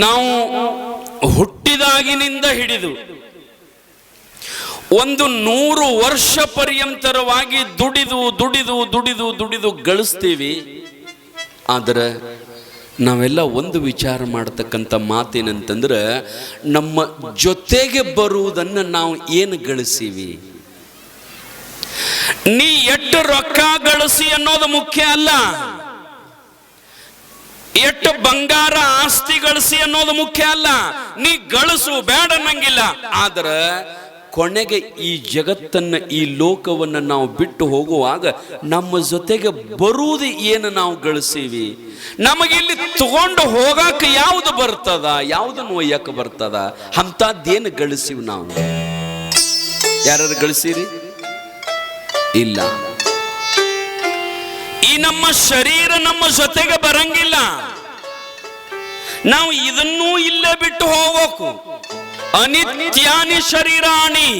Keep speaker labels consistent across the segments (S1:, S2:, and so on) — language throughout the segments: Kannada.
S1: ನಾವು ಹುಟ್ಟಿದಾಗಿನಿಂದ ಹಿಡಿದು 100 ವರ್ಷ ಪರ್ಯಂತರವಾಗಿ ದುಡಿದು ದುಡಿದು ದುಡಿದು ದುಡಿದು ಗಳಿಸ್ತೀವಿ. ಆದರೆ ನಾವೆಲ್ಲ ಒಂದು ವಿಚಾರ ಮಾಡತಕ್ಕಂಥ ಮಾತೇನಂತಂದ್ರೆ, ನಮ್ಮ ಜೊತೆಗೆ ಬರುವುದನ್ನು ನಾವು ಏನು ಗಳಿಸೀವಿ. ನೀ ಎಷ್ಟು ರೊಕ್ಕ ಗಳಿಸಿ ಅನ್ನೋದು ಮುಖ್ಯ ಅಲ್ಲ, ಎಷ್ಟು ಬಂಗಾರ ಆಸ್ತಿ ಗಳಿಸಿ ಅನ್ನೋದು ಮುಖ್ಯ ಅಲ್ಲ. ನೀ ಗಳಿಸು, ಬೇಡ ಅನ್ನಂಗಿಲ್ಲ. ಆದ್ರೆ ಕೊನೆಗೆ ಈ ಜಗತ್ತನ್ನ, ಈ ಲೋಕವನ್ನು ನಾವು ಬಿಟ್ಟು ಹೋಗುವಾಗ ನಮ್ಮ ಜೊತೆಗೆ ಬರುವುದು ಏನು ನಾವು ಗಳಿಸೀವಿ. ನಮಗಿಲ್ಲಿ ತಗೊಂಡು ಹೋಗಾಕ ಯಾವುದು ಬರ್ತದ, ಯಾವುದನ್ನು ಒಯ್ಯಕ್ಕೆ ಬರ್ತದ, ಅಂಥದ್ದೇನು ಗಳಿಸೀವಿ ನಾವು. ಯಾರು ಗಳಿಸಿರಿ? ಇಲ್ಲ. ಈ ನಮ್ಮ ಶರೀರ ನಮ್ಮ ಜೊತೆಗೆ ಬರಂಗಿಲ್ಲ. ನಾವು ಇದನ್ನೂ ಇಲ್ಲೇ ಬಿಟ್ಟು ಹೋಗಬೇಕು. ಅನಿತ್ಯಾನಿ ಶರೀರಾಣಿ,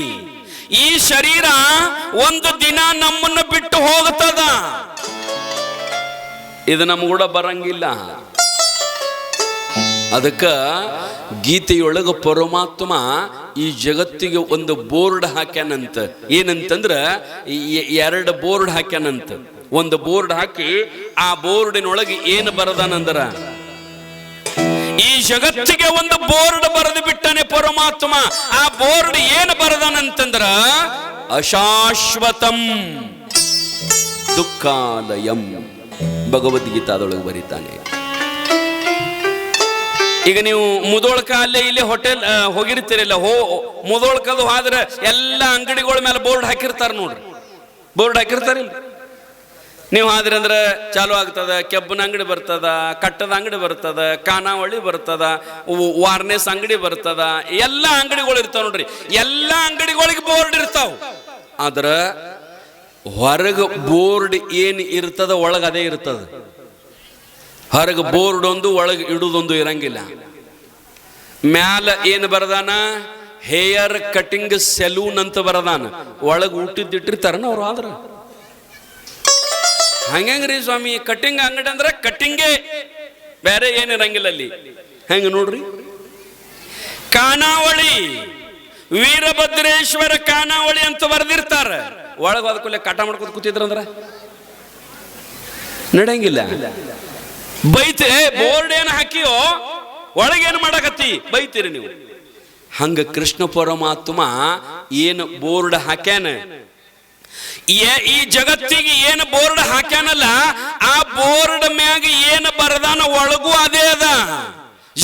S1: ಈ ಶರೀರ ಒಂದು ದಿನ ನಮ್ಮನ್ನು ಬಿಟ್ಟು ಹೋಗ್ತದ. ಇದು ನಮಗೂಡ ಬರಂಗಿಲ್ಲ. ಅದಕ್ಕ ಗೀತೆಯೊಳಗ ಪರಮಾತ್ಮ ಈ ಜಗತ್ತಿಗೆ ಒಂದು ಬೋರ್ಡ್ ಹಾಕ್ಯಾನಂತ. ಏನಂತಂದ್ರ 2 ಬೋರ್ಡ್ ಹಾಕ್ಯಾನಂತ. ಒಂದು ಬೋರ್ಡ್ ಹಾಕಿ ಆ ಬೋರ್ಡಿನೊಳಗೆ ಏನು ಬರದಾನಂದ್ರ, ಈ ಜಗತ್ತಿಗೆ ಒಂದು ಬೋರ್ಡ್ ಬರೆದು ಬಿಟ್ಟನೆ ಪರಮಾತ್ಮ. ಆ ಬೋರ್ಡ್ ಏನು ಬರದಾನಂತಂದ್ರ, ಅಶಾಶ್ವತಂ ದುಃಖಾಲಯಂ, ಭಗವದ್ಗೀತಾದೊಳಗೆ ಬರೀತಾನೆ. ಈಗ ನೀವು ಮುದೋಳ್ಕ ಅಲ್ಲೇ ಇಲ್ಲಿ ಹೋಟೆಲ್ ಹೋಗಿರ್ತೀರಲ್ಲ, ಮುದೋಳ್ಕದು ಆದ್ರೆ ಎಲ್ಲ ಅಂಗಡಿಗಳ ಮೇಲೆ ಬೋರ್ಡ್ ಹಾಕಿರ್ತಾರ ನೋಡ್ರಿ. ಬೋರ್ಡ್ ಹಾಕಿರ್ತಾರಿಲ್ಲ. ನೀವು ಆದ್ರೆ ಅಂದ್ರೆ ಚಾಲು ಆಗ್ತದ, ಕೆಬ್ಬನ ಅಂಗಡಿ ಬರ್ತದ, ಕಟ್ಟದ ಅಂಗಡಿ ಬರ್ತದ, ಖಾನಾವಳಿ ಬರ್ತದ, ವಾರ್ನೆಸ್ ಅಂಗಡಿ ಬರ್ತದ, ಎಲ್ಲ ಅಂಗಡಿಗಳು ಇರ್ತಾವ ನೋಡ್ರಿ. ಎಲ್ಲ ಅಂಗಡಿಗಳಿಗೆ ಬೋರ್ಡ್ ಇರ್ತಾವ. ಆದ್ರ ಹೊರಗ ಬೋರ್ಡ್ ಏನ್ ಇರ್ತದ ಒಳಗ ಅದೇ ಇರ್ತದ. ಹೊರಗೆ ಬೋರ್ಡ್ ಒಂದು, ಒಳಗೆ ಇಡುದೊಂದು ಇರಂಗಿಲ್ಲ. ಮ್ಯಾಲ ಏನು ಬರದಾನ, ಹೇಯರ್ ಕಟಿಂಗ್ ಸೆಲೂನ್ ಅಂತ ಬರದಾನ. ಒಳಗೆ ಊಟಿದ್ದಿಟ್ಟಿರ್ತಾರನ ಅವ್ರು. ಆದ್ರ ಹಂಗ್ರಿ ಸ್ವಾಮಿ, ಕಟಿಂಗ್ ಅಂಗಡಿ ಅಂದ್ರೆ ಕಟಿಂಗೇ, ಬೇರೆ ಏನಿರಂಗಿಲ್ಲ ಅಲ್ಲಿ. ಹೆಂಗ ನೋಡ್ರಿ. ಖಾನಾವಳಿ, ವೀರಭದ್ರೇಶ್ವರ ಖಾನಾವಳಿ ಅಂತ ಬರೆದಿರ್ತಾರ. ಒಳಗೆ ಹೋದಕೂಲೆ ಕಟ ಮಾಡ್ಕೊತ ಕೂತಿದ್ರಂದ್ರ ನಡೆಯಂಗಿಲ್ಲ. ಬೈತೆ, ಬೋರ್ಡ್ ಏನು ಹಾಕಿಯೋ ಒಳಗೇನು ಮಾಡಕತ್ತಿ ಬೈತೀರಿ ನೀವು. ಹಂಗ ಕೃಷ್ಣ ಪರಮಾತ್ಮ ಏನು ಬೋರ್ಡ್ ಹಾಕ್ಯಾನ, ಈ ಜಗತ್ತಿಗೆ ಏನು ಬೋರ್ಡ್ ಹಾಕ್ಯಾನಲ್ಲ, ಆ ಬೋರ್ಡ್ ಮ್ಯಾಗ ಏನು ಬರದಾನ ಒಳಗೂ ಅದೇ ಅದ.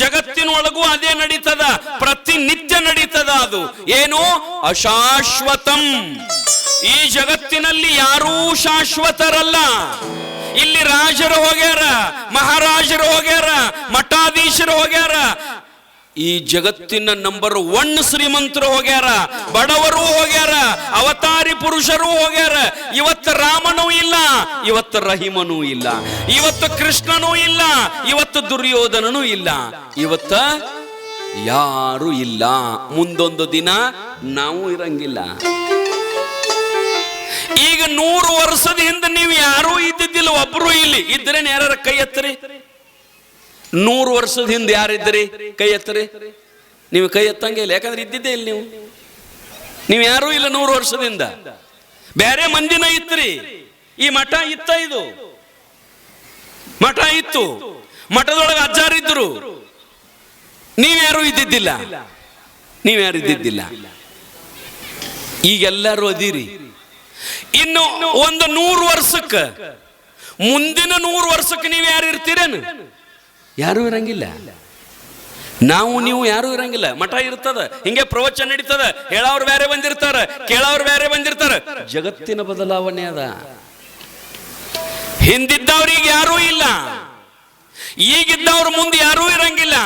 S1: ಜಗತ್ತಿನೊಳಗೂ ಅದೇ ನಡೀತದ, ಪ್ರತಿನಿತ್ಯ ನಡೀತದ. ಅದು ಏನು? ಅಶಾಶ್ವತಂ. ಈ ಜಗತ್ತಿನಲ್ಲಿ ಯಾರೂ ಶಾಶ್ವತರಲ್ಲ. ಇಲ್ಲಿ ರಾಜರು ಹೋಗ್ಯಾರ, ಮಹಾರಾಜರು ಹೋಗ್ಯಾರ, ಮಠಾಧೀಶರು ಹೋಗ್ಯಾರ. ಈ ಜಗತ್ತಿನ ನಂಬರ್ 1 ಶ್ರೀಮಂತರು ಹೋಗ್ಯಾರ, ಬಡವರು ಹೋಗ್ಯಾರ, ಅವತಾರಿ ಪುರುಷರು ಹೋಗ್ಯಾರ. ಇವತ್ತು ರಾಮನೂ ಇಲ್ಲ, ಇವತ್ತು ರಹಿಮನೂ ಇಲ್ಲ, ಇವತ್ತು ಕೃಷ್ಣನೂ ಇಲ್ಲ, ಇವತ್ತು ದುರ್ಯೋಧನನೂ ಇಲ್ಲ, ಇವತ್ತ ಯಾರು ಇಲ್ಲ. ಮುಂದೊಂದು ದಿನ ನಾವು ಇರಂಗಿಲ್ಲ. ಈಗ 100 ವರ್ಷದ ಹಿಂದೆ ನೀವು ಯಾರೂ ಇದ್ದಿದ್ದಿಲ್ಲ, ಒಬ್ರು ಇಲ್ಲಿ ಇದ್ರೆ ಯಾರ ಕೈ ಎತ್ತರಿ. 100 ವರ್ಷದ ಹಿಂದೆ ಯಾರಿದ್ರಿ? ಕೈ ಎತ್ತರಿ. ನೀವು ಕೈ ಎತ್ತಂಗೆ ಇಲ್ಲ, ಯಾಕಂದ್ರೆ ಇದ್ದಿದ್ದೇ ಇಲ್ಲ. ನೀವು ಯಾರೂ ಇಲ್ಲ 100 ವರ್ಷದಿಂದ. ಬೇರೆ ಮಂದಿನ ಇತ್ರಿ. ಈ ಮಠ ಇತ್ತ, ಇದು ಮಠ ಇತ್ತು, ಮಠದೊಳಗೆ ಅಜ್ಜಾರಿದ್ರು. ನೀವ್ಯಾರು ಇದ್ದಿದ್ದಿಲ್ಲ, ನೀವ್ಯಾರು ಇದ್ದಿದ್ದಿಲ್ಲ. ಈಗೆಲ್ಲರೂ ಅದೀರಿ. ಇನ್ನು ಒಂದು 100 ವರ್ಷಕ್ಕೆ, ಮುಂದಿನ 100 ವರ್ಷಕ್ಕೆ ನೀವು ಯಾರು ಇರ್ತೀರೇನು? ಯಾರು ಇರಂಗಿಲ್ಲ. ನಾವು ನೀವು ಯಾರು ಇರಂಗಿಲ್ಲ. ಮಠ ಇರ್ತದ, ಹಿಂಗೆ ಪ್ರವಚನ ನಡೀತದ, ಹೇಳವ್ರು ಬೇರೆ ಬಂದಿರ್ತಾರ, ಕೇಳವ್ರು ಬೇರೆ ಬಂದಿರ್ತಾರ. ಜಗತ್ತಿನ ಬದಲಾವಣೆ ಅದ. ಹಿಂದಿದ್ದವ್ರಿಗೆ ಯಾರೂ ಇಲ್ಲ, ಈಗಿದ್ದವ್ರು ಮುಂದೆ ಯಾರೂ ಇರಂಗಿಲ್ಲ.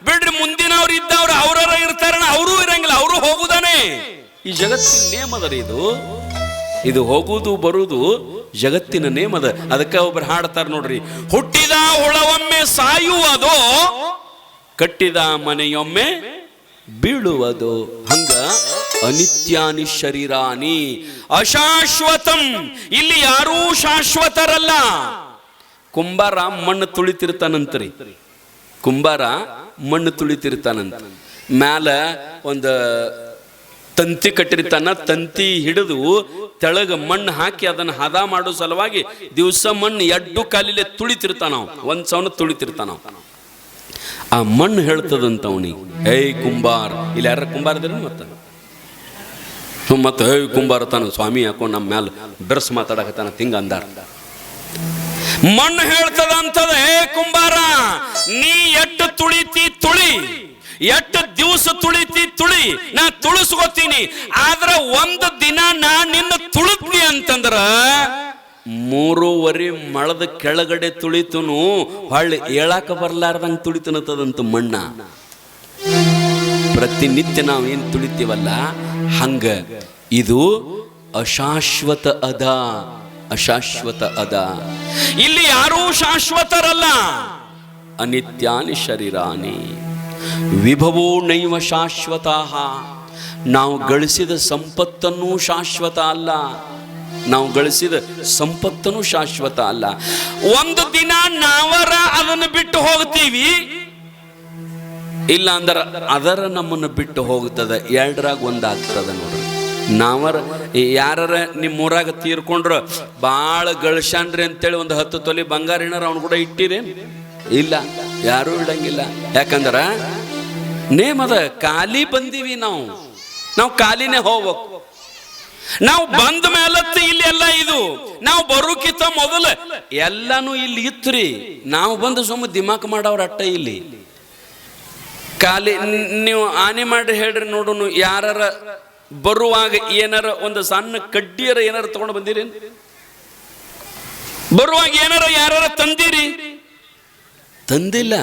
S1: ಬಿಡ್ರಿ, ಮುಂದಿನವ್ರು ಇದ್ದವ್ರು ಅವ್ರ ಇರ್ತಾರ, ಅವರೂ ಇರಂಗಿಲ್ಲ, ಅವರು ಹೋಗುದಾನೆ. ಈ ಜಗತ್ತಿನ ನೇಮದರಿ ಇದು ಹೋಗುವುದು ಬರುವುದು ಜಗತ್ತಿನ ನೇಮದ. ಅದಕ್ಕೆ ಒಬ್ರು ಹಾಡ್ತಾರ ನೋಡ್ರಿ, ಹುಟ್ಟಿದ ಹುಳವೊಮ್ಮೆ ಸಾಯುವುದು, ಕಟ್ಟಿದ ಮನೆಯೊಮ್ಮೆ ಬೀಳುವುದು. ಹಂಗ ಅನಿತ್ಯಾನಿ ಶರೀರಾನಿ ಅಶಾಶ್ವತಂ. ಇಲ್ಲಿ ಯಾರೂ ಶಾಶ್ವತರಲ್ಲ. ಕುಂಬಾರ ಮಣ್ಣು ತುಳಿತಿರ್ತಾನಂತ್ರಿ. ಕುಂಬಾರ ಮಣ್ಣು ತುಳಿತಿರ್ತಾನಂತ. ಮ್ಯಾಲ ಒಂದು ತಂತಿ ಕಟ್ಟಿರ್ತಾನ, ತಂತಿ ಹಿಡಿದು ತೆಳಗ ಮಣ್ಣು ಹಾಕಿ ಅದನ್ನ ಹದ ಮಾಡೋ ಸಲುವಾಗಿ ದಿವಸ ಮಣ್ಣು ಎಡ್ಡು ಕಾಲಿಲೆ ತುಳಿತಿರ್ತಾನ, ಒಂದ್ ಸವನ ತುಳಿತಿರ್ತಾನ. ಆ ಮಣ್ಣು ಹೇಳ್ತದಂತ ಅವನಿಗೆ, ಏಯ್ ಕುಂಬಾರ್, ಇಲ್ಲಿ ಯಾರ ಕುಂಬಾರ ಇದ್ರಿ ಮತ್ತೆ ಏಯ್ ಕುಂಬಾರ ತಾನ ಸ್ವಾಮಿ ಹಾಕೊಂಡು ನಮ್ಮ ಮ್ಯಾಲ ಬೆರ್ಸ್ ಮಾತಾಡಕತ್ತಾನ ತಿಂಗ ಅಂದಾರ. ಮಣ್ಣು ಹೇಳ್ತದಂತದ, ಏ ಕುಂಬಾರ, ನೀ ಎಟ್ಟು ತುಳಿತಿ ತುಳಿ, ಎಷ್ಟು ದಿವಸ ತುಳಿತಿ ತುಳಿ, ನಾ ತುಳಿಸ್ಕೋತೀನಿ, ಆದ್ರ ಒಂದು ದಿನ ನಾ ನಿನ್ನ ತುಳಿದ್ನಿ ಅಂತಂದ್ರ 3.5 ಮಳದ ಕೆಳಗಡೆ ತುಳಿತನು, ಹೊಳ್ಳಿ ಹೇಳಾಕ ಬರ್ಲಾರ್ದಂಗ ತುಳಿತನತದಂತ ಮಣ್ಣ. ಪ್ರತಿನಿತ್ಯ ನಾವೇನ್ ತುಳಿತೀವಲ್ಲ ಹಂಗ ಇದು ಅಶಾಶ್ವತ ಅದ, ಅಶಾಶ್ವತ ಅದ. ಇಲ್ಲಿ ಯಾರೂ ಶಾಶ್ವತರಲ್ಲ. ಅನಿತ್ಯಾನಿ ಶರೀರಾನಿ ವಿಭವೋ ನೈವ ಶಾಶ್ವತ. ನಾವು ಗಳಿಸಿದ ಸಂಪತ್ತನ್ನೂ ಶಾಶ್ವತ ಅಲ್ಲ, ನಾವು ಗಳಿಸಿದ ಸಂಪತ್ತನ್ನು ಶಾಶ್ವತ ಅಲ್ಲ. ಒಂದು ದಿನ ನಾವರ ಅದನ್ನು ಬಿಟ್ಟು ಹೋಗ್ತೀವಿ, ಇಲ್ಲ ಅಂದ್ರ ಅದರ ನಮ್ಮನ್ನು ಬಿಟ್ಟು ಹೋಗ್ತದ. ಎರಡರಾಗ ಒಂದಾಗ್ತದ ನೋಡ್ರಿ. ನಾವರ ಯಾರ ನಿಮ್ಮೂರಾಗ ತೀರ್ಕೊಂಡ್ರು ಭಾಳ ಗಳಿಸ್ಯಾನ್ರಿ ಅಂತೇಳಿ ಒಂದು 10 ತೊಲಿ ಬಂಗಾರ ಏನಾರ ಅವ್ನು ಕೂಡ ಇಟ್ಟಿರಿ? ಇಲ್ಲ, ಯಾರೂ ಇಡಂಗಿಲ್ಲ. ಯಾಕಂದ್ರ ನೇಮದ ಖಾಲಿ ಬಂದೀವಿ, ನಾವು ಖಾಲಿನೇ ಹೋಗ್ಬೇಕು. ನಾವು ಬಂದ ಮೇಲತ್ತ ಇಲ್ಲಿ ಎಲ್ಲ ಇದು, ನಾವು ಬರೋಕಿಂತ ಮೊದಲು ಎಲ್ಲಾನು ಇಲ್ಲಿ ಇತ್ರಿ. ನಾವು ಬಂದು ಸುಮ್ಮ ದಿಮಾಕ್ ಮಾಡವ್ರ ಅಟ್ಟ ಇಲ್ಲಿ ಖಾಲಿ. ನೀವು ಆನೆ ಮಾಡಿ ಹೇಳ್ರಿ ನೋಡೋನು, ಯಾರ ಬರುವಾಗ ಏನಾರ ಒಂದು ಸಣ್ಣ ಕಡ್ಡಿಯರ ಏನಾರ ತಗೊಂಡು ಬಂದಿರಿ? ಬರುವಾಗ ಏನಾರ ಯಾರ ತಂದಿರಿ? ತಂದಿಲ್ಲ.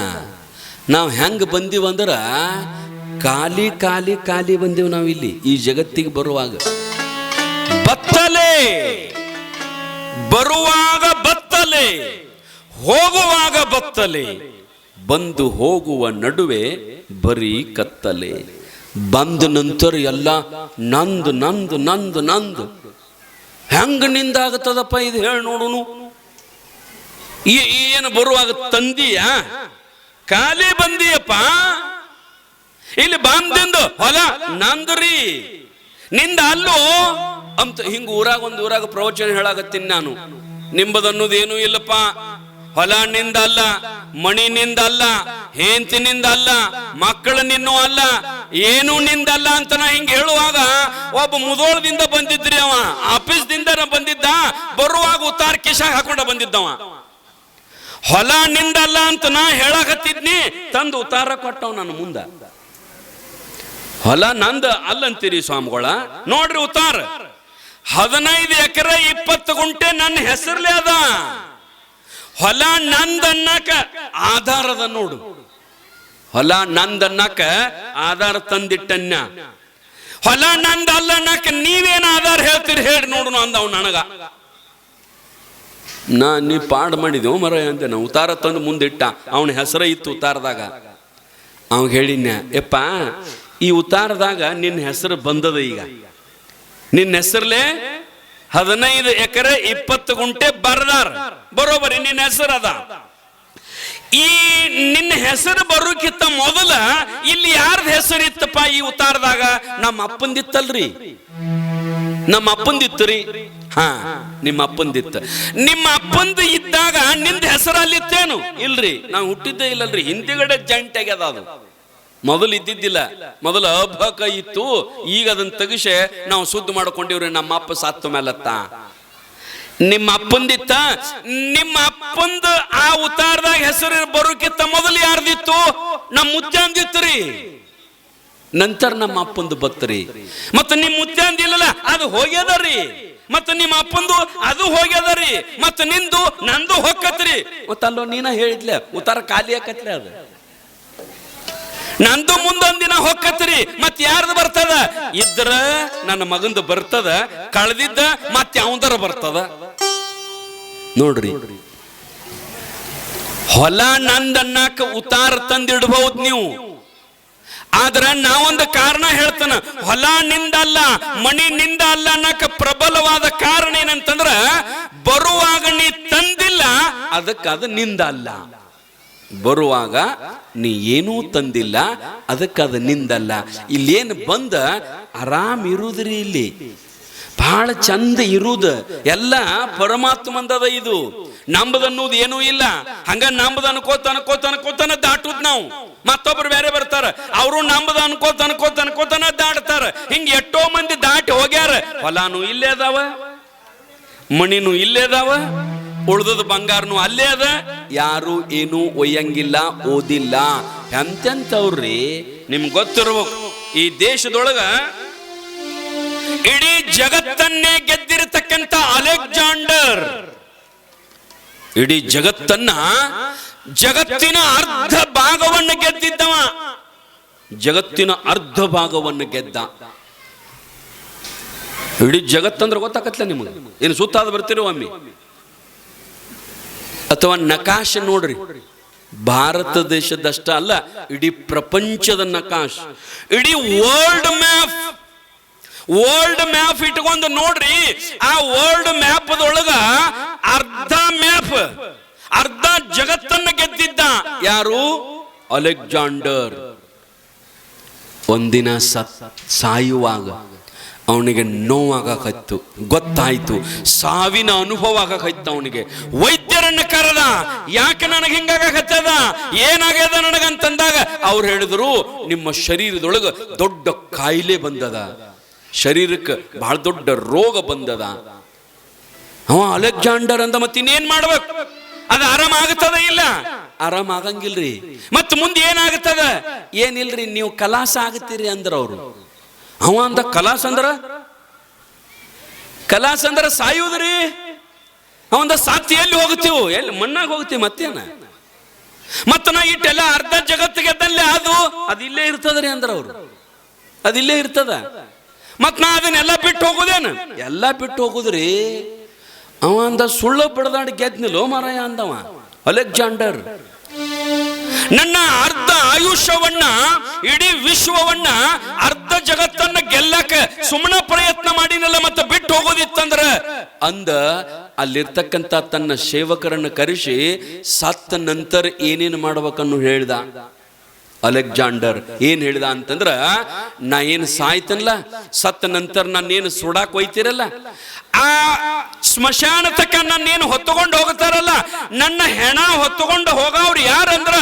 S1: ನಾವು ಹೆಂಗ ಬಂದೀವಂದ್ರ ಖಾಲಿ ಖಾಲಿ ಖಾಲಿ ಬಂದೀವಿ ನಾವು ಇಲ್ಲಿ ಈ ಜಗತ್ತಿಗೆ ಬರುವಾಗ. ಬತ್ತಲೆ, ಬರುವಾಗ ಬತ್ತಲೆ, ಹೋಗುವಾಗ ಬತ್ತಲೆ, ಬಂದು ಹೋಗುವ ನಡುವೆ ಬರೀ ಕತ್ತಲೆ. ಬಂದ ನಂತರ ಎಲ್ಲ ನಂದು ನಂದು ನಂದು ನಂದು. ಹೆಂಗ ನಿಂದಾಗತ್ತದಪ್ಪ ಇದು ಹೇಳಿ ನೋಡುನು. ಏನು ಬರುವಾಗ ತಂದೀಯ? ಖಾಲಿ ಬಂದೀಯಪ್ಪ. ಇಲ್ಲಿ ಬಂದಿಂದು ಹೊಲ ನಂದ್ರಿ, ನಿಂದ ಅಲ್ಲೋ ಅಂತ ಹಿಂಗ ಊರಾಗ ಪ್ರವಚನ ಹೇಳಾಗತ್ತೀನಿ ನಾನು. ನಿಂಬದನ್ನೋದೇನು ಇಲ್ಲಪ್ಪ. ಹೊಲ ನಿಂದ ಅಲ್ಲ, ಮಣಿ ನಿಂದ ಅಲ್ಲ, ಹೆಂಡತಿನಿಂದ ಅಲ್ಲ, ಮಕ್ಕಳು ನಿನ್ನೂ ಅಲ್ಲ, ಏನೂ ನಿಂದಲ್ಲ ಅಂತ ನಾ ಹಿಂಗ ಹೇಳುವಾಗ ಒಬ್ಬ ಮುದೋಳದಿಂದ ಬಂದಿದ್ರಿ, ಅವ ಆಫೀಸ್ದಿಂದ ಬಂದಿದ್ದ. ಬರುವಾಗ ಉತ್ತಾರ ಕಿಶಾಗ ಹಾಕೊಂಡ ಬಂದಿದ್ದವ. ಹೊಲ ನಿಂದಲ್ಲ ಅಂತ ನಾ ಹೇಳಾಕತ್ತಿದ್ನಿ, ತಂದು ಉತ್ತಾರ ಕೊಟ್ಟವ್ ನನ್ನ ಮುಂದ. ಹೊಲ ನಂದ ಅಲ್ಲಂತೀರಿ ಸ್ವಾಮಿಗಳ? ನೋಡ್ರಿ ಉತ್ತಾರ, 15 ಎಕರೆ 20 ಗುಂಟೆ ನನ್ನ ಹೆಸರ್ಲೆ ಅದ. ಹೊಲ ನಂದನ್ನಕ ಆಧಾರದ ನೋಡು. ಹೊಲ ನಂದನ್ನಕ ಆಧಾರ ತಂದಿಟ್ಟನ್ನ. ಹೊಲ ನಂದ ಅಲ್ಲನ್ನಕ ನೀವೇನ ಆಧಾರ ಹೇಳ್ತೀರಿ ಹೇಳಿ ನೋಡು ಅಂದವ್ ನನಗ. ನೀ ಪಾಡ್ ಮಾಡಿದೆವು ಮರ ಅಂತ ನಾ ಉತ್ತಾರ ತಂದು ಮುಂದಿಟ್ಟ. ಅವನ ಹೆಸರ ಇತ್ತು ಉತ್ತಾರದಾಗ. ಅವ ಹೇಳಿನ, ಯಪ್ಪ ಈ ಉತ್ತಾರದಾಗ ನಿನ್ನ ಹೆಸರು ಬಂದದ. ಈಗ ನಿನ್ನ ಹೆಸರ್ಲೆ 15 ಎಕರೆ 20 ಗುಂಟೆ ಬರ್ದಾರ, ಬರೋಬರಿ ನಿನ್ನ ಹೆಸರು ಅದ. ಈ ನಿನ್ನ ಹೆಸರು ಬರೋಕ್ಕಿಂತ ಮೊದಲ ಇಲ್ಲಿ ಯಾರ್ದ ಹೆಸರು ಇತ್ತಪ್ಪ ಈ ಉತ್ತಾರದಾಗ? ನಮ್ಮ ಅಪ್ಪಂದಿತ್ತಲ್ರಿ, ನಮ್ಮ ಅಪ್ಪಂದಿತ್ತು ರೀ. ಹಾ, ನಿಮ್ಮ ಅಪ್ಪಂದಿತ್ತ. ನಿಮ್ಮ ಅಪ್ಪಂದು ಇದ್ದಾಗ ನಿಂದ ಹೆಸರು ಅಲ್ಲಿತ್ತೇನು? ಇಲ್ರಿ, ನಾವು ಹುಟ್ಟಿದ್ದೇ ಇಲ್ಲಲ್ರಿ. ಹಿಂದಿಗಡೆ ಜಾಯಿಂಟ್ ಆಗ್ಯದ ಅದು. ಮೊದಲು ಇದ್ದಿದ್ದಿಲ್ಲ, ಮೊದಲು ಅಭಕ ಇತ್ತು. ಈಗ ಅದನ್ನ ತೆಗಿಸೆ ನಾವು ಶುದ್ಧ ಮಾಡ್ಕೊಂಡಿವ್ರಿ. ನಮ್ಮ ಅಪ್ಪ ಸತ್ತ ಮೇಲತ್ತ ನಿಮ್ಮ ಅಪ್ಪಂದಿತ್ತ. ನಿಮ್ಮ ಅಪ್ಪಂದ ಆ ಉತ್ತಾರದಾಗ ಹೆಸರು ಬರೋಕ್ಕಿಂತ ಮೊದಲು ಯಾರ್ದಿತ್ತು? ನಮ್ಮ ಮುತ್ಯಾಂದಿತ್ತು ರೀ. ನಂತರ ನಮ್ಮ ಅಪ್ಪಂದು ಬತ್ತರಿ. ಮತ್ತೆ ನಿಮ್ಮ ಮುತ್ಯಾಂದಿಲ್ಲಲ್ಲ, ಅದು ಹೋಗ್ಯದರಿ. ಮತ್ತೆ ನಿಮ್ಮ ಅಪ್ಪಂದು ಅದು ಹೋಗ್ಯದರಿ. ಮತ್ತೆ ನಿಂದು ನಂದು ಹೊಕ್ಕತ್ರಿ. ಮತ್ತಲ್ಲೋ ನೀನ ಹೇಳಿದ್ಲ ಉತ್ತಾರ ಖಾಲಿ ಆಕತ್ರಿ. ಅದು ನಂದು ಮುಂದೊಂದಿನ ಹೊಕ್ಕತ್ರಿ. ಮತ್ ಯಾರ್ದು ಬರ್ತದ? ಇದ್ರ ನನ್ನ ಮಗಂದು ಬರ್ತದ, ಕಳೆದಿದ್ದ ಮತ್ತೆ ಅವಂದರ ಬರ್ತದ. ನೋಡ್ರಿ, ಹೊಲ ನಂದನ್ನಕ ಉತ್ತಾರ ತಂದಿಡ್ಬಹುದು ನೀವು. ಆದ್ರ ನಾವೊಂದು ಕಾರಣ ಹೇಳ್ತಾನ, ಹೊಲ ನಿಂದಲ್ಲ, ಮಣಿ ನಿಂದ ಅಲ್ಲ ಅನ್ನಕ ಪ್ರಬಲವಾದ ಕಾರಣ ಏನಂತಂದ್ರ, ಬರುವಾಗ ನೀ ತಂದಿಲ್ಲ, ಅದಕ್ಕೆ ಅದು ನಿಂದ ಅಲ್ಲ. ಬರುವಾಗ ನೀ ಏನೂ ತಂದಿಲ್ಲ, ಅದಕ್ಕೆ ಅದು ನಿಂದಲ್ಲ. ಇಲ್ಲೇನು ಬಂದ ಆರಾಮ್ ಇರುದ್ರಿ, ಇಲ್ಲಿ ಬಹಳ ಚಂದ ಇರುವುದು ಎಲ್ಲ ಪರಮಾತ್ಮಂದದ. ಇದು ನಂಬದನ್ನುವುದು ಏನೂ ಇಲ್ಲ. ಹಂಗ ನಂಬದ ಅನ್ಕೋತಾನ ದಾಟುದ್ ನಾವು. ಮತ್ತೊಬ್ರು ಬೇರೆ ಬರ್ತಾರ, ಅವರು ನಂಬದ ಅನ್ಕೋತಾನ ದಾಟ್ತಾರ. ಹಿಂಗ ಎಷ್ಟೋ ಮಂದಿ ದಾಟಿ ಹೋಗ್ಯಾರ. ಹೊಲಾನು ಇಲ್ಲೇ ಅದಾವ, ಮಣಿನೂ ಇಲ್ಲೇ ಅದಾವ, ಉಳ್ದದ ಬಂಗಾರನು ಅಲ್ಲೇ ಅದ. ಯಾರು ಏನು ಒಯ್ಯಂಗಿಲ್ಲ, ಓದಿಲ್ಲ. ಎಂತೆಂತವ್ರಿ ನಿಮ್ಗೆ ಗೊತ್ತಿರ್ಬೇಕು. ಈ ದೇಶದೊಳಗ ಇಡೀ ಜಗತ್ತನ್ನೇ ಗೆದ್ದಿರತಕ್ಕಂತ ಅಲೆಕ್ಸಾಂಡರ್, ಇಡೀ ಜಗತ್ತನ್ನ, ಜಗತ್ತಿನ ಅರ್ಧ ಭಾಗವನ್ನು ಗೆದ್ದಿದ್ದವ. ಜಗತ್ತಿನ ಅರ್ಧ ಭಾಗವನ್ನು ಗೆದ್ದ. ಇಡೀ ಜಗತ್ತಂದ್ರೆ ಗೊತ್ತಾಗತ್ತಲ್ಲ ನಿಮಗೆ? ಏನು ಸುತ್ತಾದ ಬರ್ತಿರೋ ಒಮ್ಮೆ? ಅಥವಾ ನಕಾಶೆ ನೋಡ್ರಿ, ಭಾರತ ದೇಶದಷ್ಟ ಅಲ್ಲ, ಇಡೀ ಪ್ರಪಂಚದ ನಕಾಶ್, ಇಡೀ ವರ್ಲ್ಡ್ ಮ್ಯಾಪ್ ಇಟ್ಕೊಂಡು ನೋಡ್ರಿ. ಆ ವರ್ಲ್ಡ್ ಮ್ಯಾಪ್ದೊಳಗ ಅರ್ಧ ಜಗತ್ತನ್ನ ಗೆದ್ದಿದ್ದ ಯಾರು? ಅಲೆಕ್ಸಾಂಡರ್. ಒಂದಿನ ಸಾಯುವಾಗ ಅವನಿಗೆ ನೋವಾಗಕತ್ತು, ಗೊತ್ತಾಯ್ತು, ಸಾವಿನ ಅನುಭವ ಆಗಕೈತ್ತು ಅವನಿಗೆ. ವೈದ್ಯರನ್ನ ಕರೆದ, ಯಾಕೆ ನನಗೆ ಹಿಂಗಾಗತ್ತದ, ಏನಾಗ್ಯದ ನನಗಂತಂದಾಗ ಅವ್ರು ಹೇಳಿದ್ರು, ನಿಮ್ಮ ಶರೀರದೊಳಗ ದೊಡ್ಡ ಕಾಯಿಲೆ ಬಂದದ, ಶರೀರಕ್ಕೆ ಬಹಳ ದೊಡ್ಡ ರೋಗ ಬಂದದ. ಅವ ಅಲೆಕ್ಸಾಂಡರ್ ಅಂದ, ಮತ್ತೆ ಇನ್ನೇನ್ ಮಾಡ್ಬೇಕು? ಅದು ಆರಾಮ ಆಗತ್ತದ? ಇಲ್ಲ, ಆರಾಮ ಆಗಂಗಿಲ್ರಿ. ಮತ್ ಮುಂದೆ ಏನಾಗತ್ತದ? ಏನಿಲ್ರಿ, ನೀವು ಕಲಾಸ ಆಗತ್ತೀರಿ ಅಂದ್ರ ಅವರು. ಅವ ಅಂದ, ಕಲಾಸ ಅಂದ್ರ ಸಾಯುವುದ್ರಿ. ಅವಂದ ಸಾತಿ ಎಲ್ಲಿ ಹೋಗ್ತೀವಿ? ಎಲ್ಲಿ ಮಣ್ಣಾಗ ಹೋಗ್ತೀವಿ, ಮತ್ತೇನ? ಮತ್ತ ನಾ ಇಟ್ಟೆಲ್ಲ ಅರ್ಧ ಜಗತ್ತಿಗೆ ಗೆದ್ದಲ್ಲೇ ಅದಿಲ್ಲೇ ಇರ್ತದ್ರಿ ಅಂದ್ರ ಅವ್ರು. ಅದಿಲ್ಲೇ ಇರ್ತದ. ಮತ್ ನಾ ಅದನ್ನೆಲ್ಲ ಬಿಟ್ಟು ಹೋಗುದೇನು? ಎಲ್ಲ ಬಿಟ್ಟು ಹೋಗುದ್ರಿ. ಅವ ಅಂದ, ಸುಳ್ಳು ಬಡದಾಡಿ ಗೆದ್ನಿಲ್ಲೋ ಮಾರಾಯ ಅಂದವ ಅಲೆಕ್ಸಾಂಡರ್. ನನ್ನ ಅರ್ಧ ಆಯುಷ್ಯವನ್ನ, ಇಡೀ ವಿಶ್ವವನ್ನ, ಅರ್ಧ ಜಗತ್ತನ್ನ ಗೆಲ್ಲಕ್ಕೆ ಸುಮ್ಮನೆ ಪ್ರಯತ್ನ ಮಾಡಿನಲ್ಲ, ಮತ್ತೆ ಬಿಟ್ಟು ಹೋಗೋದಿತ್ತಂದ್ರ ಅಂದ. ಅಲ್ಲಿರ್ತಕ್ಕಂಥ ತನ್ನ ಸೇವಕರನ್ನು ಕರೆಸಿ ಸತ್ತ ನಂತರ ಏನೇನು ಮಾಡ್ಬೇಕನ್ನು ಹೇಳ್ದ ಅಲೆಕ್ಸಾಂಡರ್. ಏನ್ ಹೇಳ್ದ ಅಂತಂದ್ರ, ನಾ ಏನು ಸಾಯ್ತನಲ್ಲ, ಸತ್ತ ನಂತರ ನಾನೇನು ಸುಡಾಕ್ ಒಯ್ತಿರಲ್ಲ, ಆ ಸ್ಮಶಾನ ತಕ್ಕ ನನ್ನೇನು ಹೊತ್ತುಕೊಂಡು ಹೋಗ್ತಾರಲ್ಲ, ನನ್ನ ಹೆಣ ಹೊತ್ತುಕೊಂಡು ಹೋಗವ್ರು ಯಾರಂದ್ರ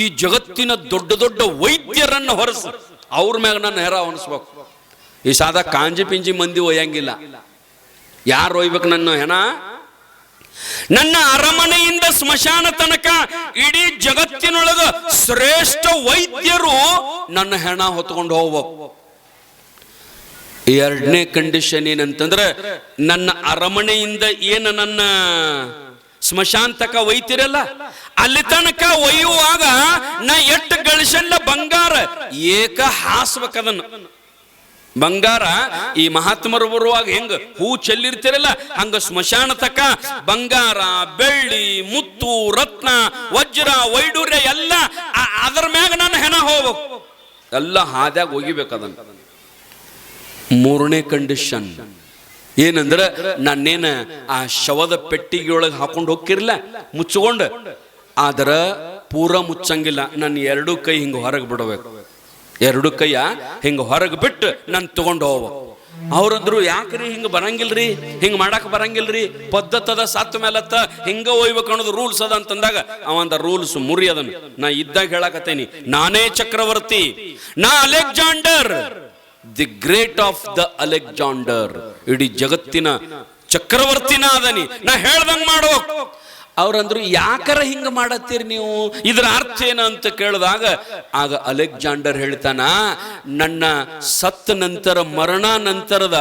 S1: ಈ ಜಗತ್ತಿನ ದೊಡ್ಡ ದೊಡ್ಡ ವೈದ್ಯರನ್ನ ಹೊರಸು, ಅವ್ರ ಮ್ಯಾಗ ನನ್ನ ಹೆರ ಹೊನಿಸ್ಬೇಕು. ಈ ಸಾದಾ ಕಾಂಜಿ ಪಿಂಜಿ ಮಂದಿ ಒಯ್ಯಂಗಿಲ್ಲ. ಯಾರು ಒಯ್ಬೇಕು ನನ್ನ ಹೆಣ? ನನ್ನ ಅರಮನೆಯಿಂದ ಸ್ಮಶಾನ ತನಕ ಇಡೀ ಜಗತ್ತಿನೊಳಗ ಶ್ರೇಷ್ಠ ವೈದ್ಯರು ನನ್ನ ಹೆಣ ಹೊತ್ಕೊಂಡು ಹೋಗ್ಬೇಕು. ಎರಡನೇ ಕಂಡೀಷನ್ ಏನಂತಂದ್ರೆ, ನನ್ನ ಅರಮನೆಯಿಂದ ಏನು ನನ್ನ ಸ್ಮಶಾನ ತಕ ಒಯ್ತಿರಲ್ಲ, ಅಲ್ಲಿ ತನಕ ಒಯ್ಯುವಾಗ ನಾ ಎಷ್ಟು ಗಳಿಸಲ್ಲ ಬಂಗಾರ ಏಕ ಹಾಸ್ಬೇಕದನ್ನ. ಬಂಗಾರ ಈ ಮಹಾತ್ಮರು ಬರುವಾಗ ಹೆಂಗ ಹೂ ಚೆಲ್ಲಿರ್ತಿರಲ್ಲ, ಹಂಗ ಸ್ಮಶಾನ ತಕ ಬಂಗಾರ, ಬೆಳ್ಳಿ, ಮುತ್ತು, ರತ್ನ, ವಜ್ರ, ವೈಡೂರ್ಯ ಎಲ್ಲ ಅದರ ಮ್ಯಾಗ ನಾನು ಹೆಣ ಹೋಗ್ಬೇಕು. ಎಲ್ಲ ಹಾದ್ಯಾಗ ಒಗಿಬೇಕದನ್ನ. ಮೂರನೇ ಕಂಡೀಷನ್ ಏನಂದ್ರೆ, ನಾನೇನ ಆ ಶವದ ಪೆಟ್ಟಿಗೆಯೊಳಗೆ ಹಾಕೊಂಡು ಹೋಗಿರ್ಲ ಮುಚ್ಚಿಕೊಂಡು, ಆದ್ರ ಪೂರ ಮುಚ್ಚಂಗಿಲ್ಲ. ನನ್ನ ಎರಡು ಕೈ ಹಿಂಗ ಹೊರಗೆ ಬಿಡಬೇಕು. ಎರಡು ಕೈಯ ಹಿಂಗ ಹೊರಗೆ ಬಿಟ್ಟು ನಾನು ತಗೊಂಡು ಹೋಗ್ಬೇಕು. ಅವ್ರಂದ್ರು, ಯಾಕ್ರಿ ಹಿಂಗ ಬರಂಗಿಲ್ರಿ, ಹಿಂಗ ಮಾಡಾಕ ಬರಂಗಿಲ್ರಿ, ಪದ್ಧತದ ಸತ್ತ ಮೇಲತ್ತ ಹಿಂಗ ಒಯ್ಬೇಕು ಅನ್ನೋದು ರೂಲ್ಸ್ ಅದ ಅಂತಂದಾಗ ಅವಂದ ರೂಲ್ಸ್ ಮುರಿ ಅದನ್ನ. ನಾ ಇದ್ದಾಗ ಹೇಳಕತ್ತೇನಿ, ನಾನೇ ಚಕ್ರವರ್ತಿ, ನಾ Alexander, the great of the Alexander, ಇಡೀ ಜಗತ್ತಿನ ಚಕ್ರವರ್ತಿನ ಅದನಿ, ನಾ ಹೇಳ್ದಂಗ್ ಮಾಡ್ಬೇಕು. ಅವ್ರಂದ್ರು, ಯಾಕರ ಹಿಂಗ ಮಾಡತ್ತೀರಿ ನೀವು, ಇದ್ರ ಅರ್ಥ ಏನು ಅಂತ ಕೇಳಿದಾಗ ಆಗ ಅಲೆಕ್ಸಾಂಡರ್ ಹೇಳ್ತಾನ, ನನ್ನ ಸತ್ತ ನಂತರ, ಮರಣ ನಂತರದ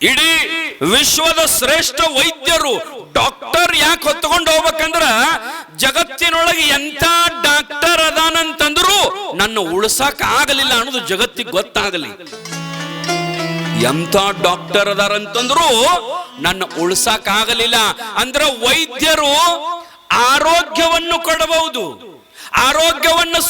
S1: ಇಡೀ ವಿಶ್ವದ ಶ್ರೇಷ್ಠ ವೈದ್ಯರು, ಡಾಕ್ಟರ್ ಯಾಕೆ ಹೊತ್ಕೊಂಡು ಹೋಗ್ಬೇಕಂದ್ರ, ಜಗತ್ತಿನೊಳಗೆ ಎಂತ ಡಾಕ್ಟರ್ ಅದಾನಂತಂದ್ರು ನನ್ನ ಉಳಿಸಾಕ ಆಗಲಿಲ್ಲ ಅನ್ನೋದು ಜಗತ್ತಿಗೆ ಗೊತ್ತಾಗಲಿ. ಎಂತ ಡಾಕ್ಟರ್ ಅದಾರಂತಂದ್ರು ನನ್ನ ಉಳಿಸಾಕ ಆಗಲಿಲ್ಲ. ಅಂದ್ರೆ ವೈದ್ಯರು ಆರೋಗ್ಯವನ್ನು ಕೊಡಬಹುದು, ಆರೋಗ್ಯವನ್ನು